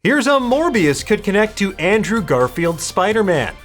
Here's how Morbius could connect to Andrew Garfield's Spider-Man.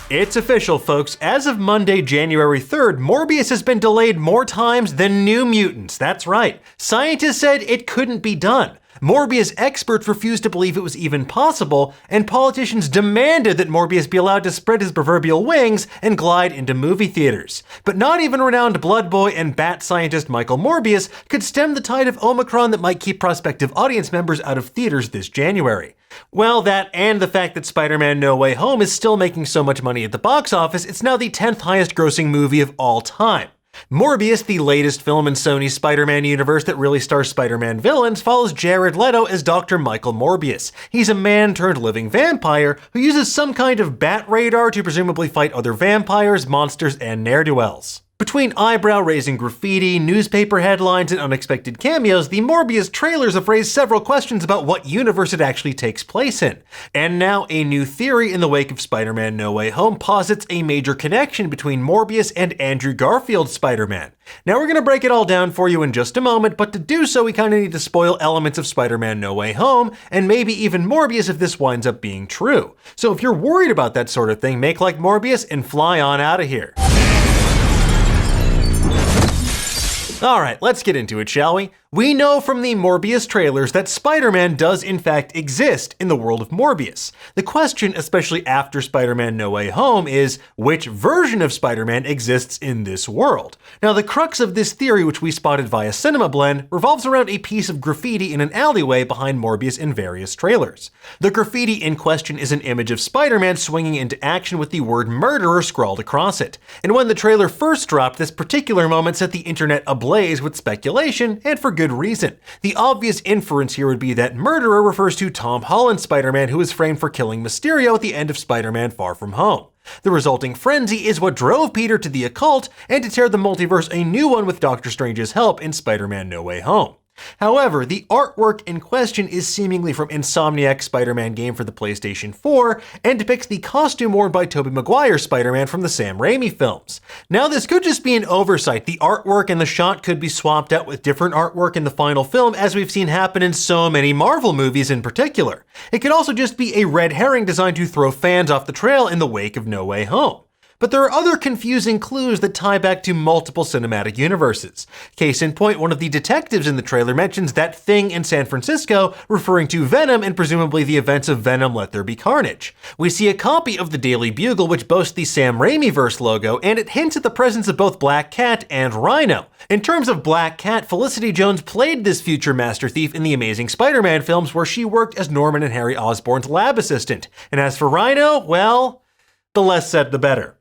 It's official, folks. As of Monday, January 3rd, Morbius has been delayed more times than New Mutants. That's right. Scientists said it couldn't be done. Morbius experts refused to believe it was even possible, and politicians demanded that Morbius be allowed to spread his proverbial wings and glide into movie theaters. But not even renowned blood boy and bat scientist Michael Morbius could stem the tide of Omicron that might keep prospective audience members out of theaters this January. Well, that and the fact that Spider-Man No Way Home is still making so much money at the box office, it's now the 10th highest grossing movie of all time. Morbius, the latest film in Sony's Spider-Man universe that really stars Spider-Man villains, follows Jared Leto as Dr. Michael Morbius. He's a man-turned-living vampire who uses some kind of bat radar to presumably fight other vampires, monsters, and ne'er-do-wells. Between eyebrow-raising graffiti, newspaper headlines, and unexpected cameos, the Morbius trailers have raised several questions about what universe it actually takes place in. And now a new theory in the wake of Spider-Man No Way Home posits a major connection between Morbius and Andrew Garfield's Spider-Man. Now we're gonna break it all down for you in just a moment, but to do so we kinda need to spoil elements of Spider-Man No Way Home, and maybe even Morbius if this winds up being true. So if you're worried about that sort of thing, make like Morbius and fly on out of here. Alright, let's get into it, shall we? We know from the Morbius trailers that Spider-Man does in fact exist in the world of Morbius. The question, especially after Spider-Man No Way Home, is which version of Spider-Man exists in this world? Now, the crux of this theory, which we spotted via Cinema Blend, revolves around a piece of graffiti in an alleyway behind Morbius in various trailers. The graffiti in question is an image of Spider-Man swinging into action with the word murderer scrawled across it. And when the trailer first dropped, this particular moment set the internet ablaze with speculation, and for good reason. The obvious inference here would be that murderer refers to Tom Holland's Spider-Man, who was framed for killing Mysterio at the end of Spider-Man Far From Home. The resulting frenzy is what drove Peter to the occult and to tear the multiverse a new one with Doctor Strange's help in Spider-Man No Way Home. However, the artwork in question is seemingly from Insomniac's Spider-Man game for the PlayStation 4 and depicts the costume worn by Tobey Maguire's Spider-Man from the Sam Raimi films. Now, this could just be an oversight. The artwork and the shot could be swapped out with different artwork in the final film, as we've seen happen in so many Marvel movies in particular. It could also just be a red herring designed to throw fans off the trail in the wake of No Way Home. But there are other confusing clues that tie back to multiple cinematic universes. Case in point, one of the detectives in the trailer mentions that thing in San Francisco, referring to Venom and presumably the events of Venom Let There Be Carnage. We see a copy of the Daily Bugle which boasts the Sam Raimi-verse logo, and it hints at the presence of both Black Cat and Rhino. In terms of Black Cat, Felicity Jones played this future master thief in the Amazing Spider-Man films, where she worked as Norman and Harry Osborn's lab assistant. And as for Rhino, well, the less said the better.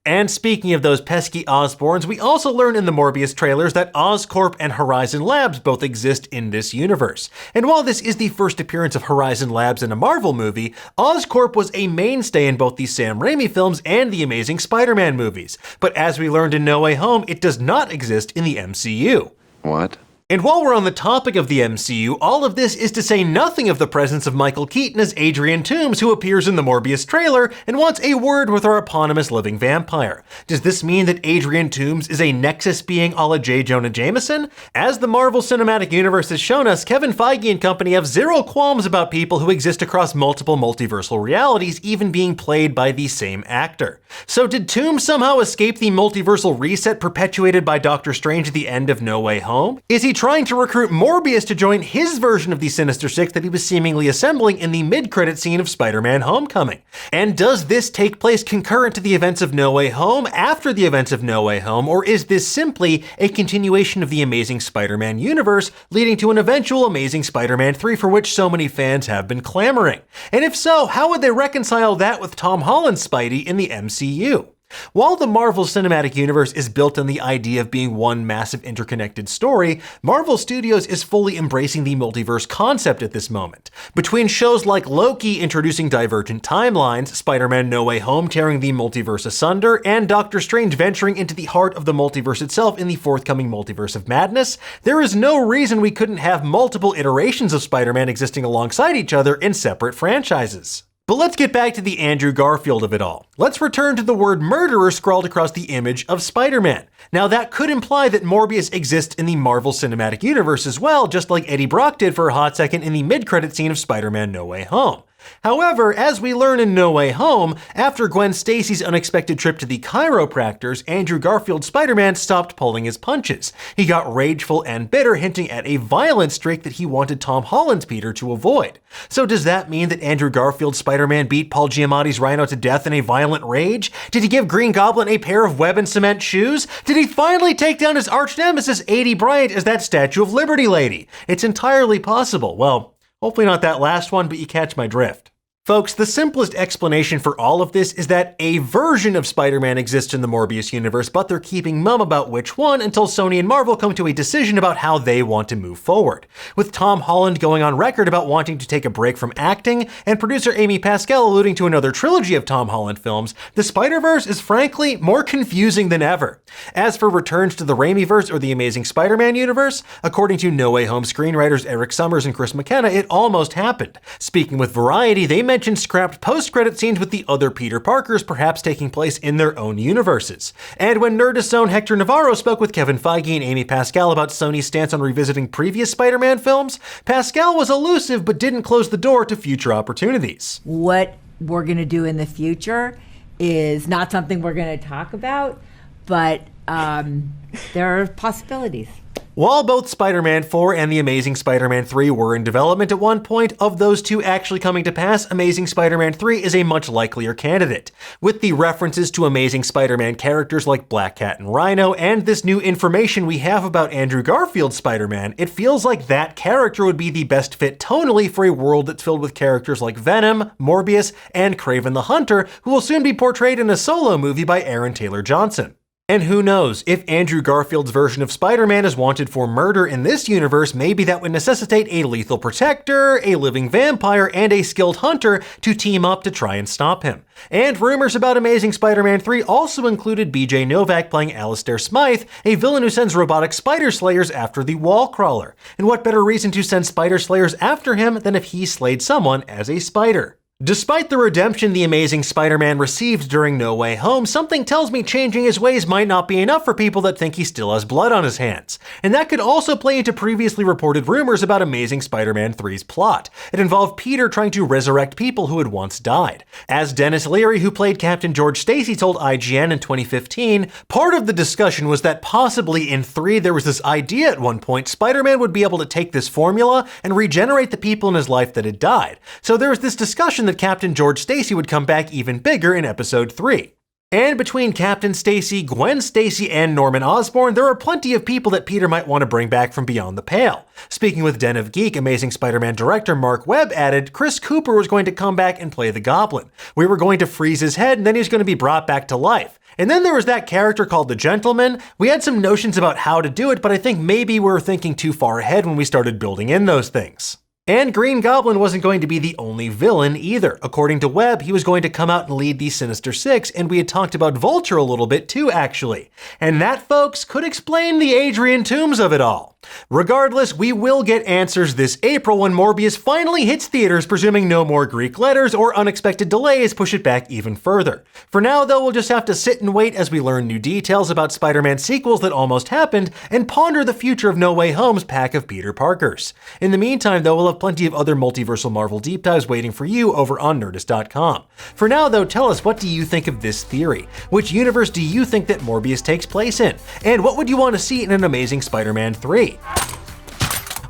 And speaking of those pesky Osborns, we also learn in the Morbius trailers that Oscorp and Horizon Labs both exist in this universe. And while this is the first appearance of Horizon Labs in a Marvel movie, Oscorp was a mainstay in both the Sam Raimi films and the Amazing Spider-Man movies. But as we learned in No Way Home, it does not exist in the MCU. What? And while we're on the topic of the MCU, all of this is to say nothing of the presence of Michael Keaton as Adrian Toomes, who appears in the Morbius trailer and wants a word with our eponymous living vampire. Does this mean that Adrian Toomes is a Nexus being a la J. Jonah Jameson? As the Marvel Cinematic Universe has shown us, Kevin Feige and company have zero qualms about people who exist across multiple multiversal realities, even being played by the same actor. So did Toomes somehow escape the multiversal reset perpetuated by Doctor Strange at the end of No Way Home? Is he trying to recruit Morbius to join his version of the Sinister Six that he was seemingly assembling in the mid-credit scene of Spider-Man Homecoming? And does this take place concurrent to the events of No Way Home, after the events of No Way Home, or is this simply a continuation of the Amazing Spider-Man universe, leading to an eventual Amazing Spider-Man 3 for which so many fans have been clamoring? And if so, how would they reconcile that with Tom Holland's Spidey in the MCU? While the Marvel Cinematic Universe is built on the idea of being one massive interconnected story, Marvel Studios is fully embracing the multiverse concept at this moment. Between shows like Loki introducing divergent timelines, Spider-Man No Way Home tearing the multiverse asunder, and Doctor Strange venturing into the heart of the multiverse itself in the forthcoming Multiverse of Madness, there is no reason we couldn't have multiple iterations of Spider-Man existing alongside each other in separate franchises. But let's get back to the Andrew Garfield of it all. Let's return to the word murderer scrawled across the image of Spider-Man. Now that could imply that Morbius exists in the Marvel Cinematic Universe as well, just like Eddie Brock did for a hot second in the mid-credit scene of Spider-Man No Way Home. However, as we learn in No Way Home, after Gwen Stacy's unexpected trip to the chiropractors, Andrew Garfield's Spider-Man stopped pulling his punches. He got rageful and bitter, hinting at a violent streak that he wanted Tom Holland's Peter to avoid. So does that mean that Andrew Garfield's Spider-Man beat Paul Giamatti's Rhino to death in a violent rage? Did he give Green Goblin a pair of web and cement shoes? Did he finally take down his arch-nemesis Aidy Bryant as that Statue of Liberty lady? It's entirely possible. Well, hopefully not that last one, but you catch my drift. Folks, the simplest explanation for all of this is that a version of Spider-Man exists in the Morbius universe, but they're keeping mum about which one until Sony and Marvel come to a decision about how they want to move forward. With Tom Holland going on record about wanting to take a break from acting, and producer Amy Pascal alluding to another trilogy of Tom Holland films, the Spider-Verse is frankly more confusing than ever. As for returns to the Raimiverse or the Amazing Spider-Man universe, according to No Way Home screenwriters Eric Summers and Chris McKenna, it almost happened. Speaking with Variety, they mentioned scrapped post-credit scenes with the other Peter Parkers perhaps taking place in their own universes. And when Nerdist's own Hector Navarro spoke with Kevin Feige and Amy Pascal about Sony's stance on revisiting previous Spider-Man films, Pascal was elusive but didn't close the door to future opportunities. What we're going to do in the future is not something we're going to talk about, but there are possibilities. While both Spider-Man 4 and The Amazing Spider-Man 3 were in development at one point, of those two actually coming to pass, Amazing Spider-Man 3 is a much likelier candidate. With the references to Amazing Spider-Man characters like Black Cat and Rhino, and this new information we have about Andrew Garfield's Spider-Man, it feels like that character would be the best fit tonally for a world that's filled with characters like Venom, Morbius, and Kraven the Hunter, who will soon be portrayed in a solo movie by Aaron Taylor Johnson. And who knows, if Andrew Garfield's version of Spider-Man is wanted for murder in this universe, maybe that would necessitate a lethal protector, a living vampire, and a skilled hunter to team up to try and stop him. And rumors about Amazing Spider-Man 3 also included BJ Novak playing Alistair Smythe, a villain who sends robotic spider slayers after the wall crawler. And what better reason to send spider slayers after him than if he slayed someone as a spider? Despite the redemption the Amazing Spider-Man received during No Way Home, something tells me changing his ways might not be enough for people that think he still has blood on his hands. And that could also play into previously reported rumors about Amazing Spider-Man 3's plot. It involved Peter trying to resurrect people who had once died. As Dennis Leary, who played Captain George Stacy, told IGN in 2015, part of the discussion was that possibly in 3 there was this idea at one point Spider-Man would be able to take this formula and regenerate the people in his life that had died. So there was this discussion that Captain George Stacy would come back even bigger in episode 3. And between Captain Stacy, Gwen Stacy, and Norman Osborn, there are plenty of people that Peter might want to bring back from beyond the pale. Speaking with Den of Geek, Amazing Spider-Man director Mark Webb added, Chris Cooper was going to come back and play the Goblin. We were going to freeze his head and then he was going to be brought back to life. And then there was that character called the Gentleman. We had some notions about how to do it, but I think maybe we were thinking too far ahead when we started building in those things. And Green Goblin wasn't going to be the only villain either. According to Webb, he was going to come out and lead the Sinister Six, and we had talked about Vulture a little bit too, actually. And that, folks, could explain the Adrian Toomes of it all. Regardless, we will get answers this April when Morbius finally hits theaters, presuming no more Greek letters or unexpected delays push it back even further. For now, though, we'll just have to sit and wait as we learn new details about Spider-Man sequels that almost happened and ponder the future of No Way Home's pack of Peter Parkers. In the meantime, though, we'll have plenty of other multiversal Marvel deep dives waiting for you over on Nerdist.com. For now, though, tell us, what do you think of this theory? Which universe do you think that Morbius takes place in? And what would you want to see in an Amazing Spider-Man 3?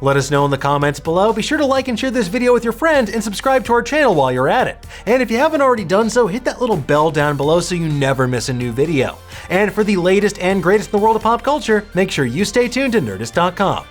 Let us know in the comments below. Be sure to like and share this video with your friends and subscribe to our channel while you're at it. And if you haven't already done so, hit that little bell down below so you never miss a new video. And for the latest and greatest in the world of pop culture, make sure you stay tuned to Nerdist.com.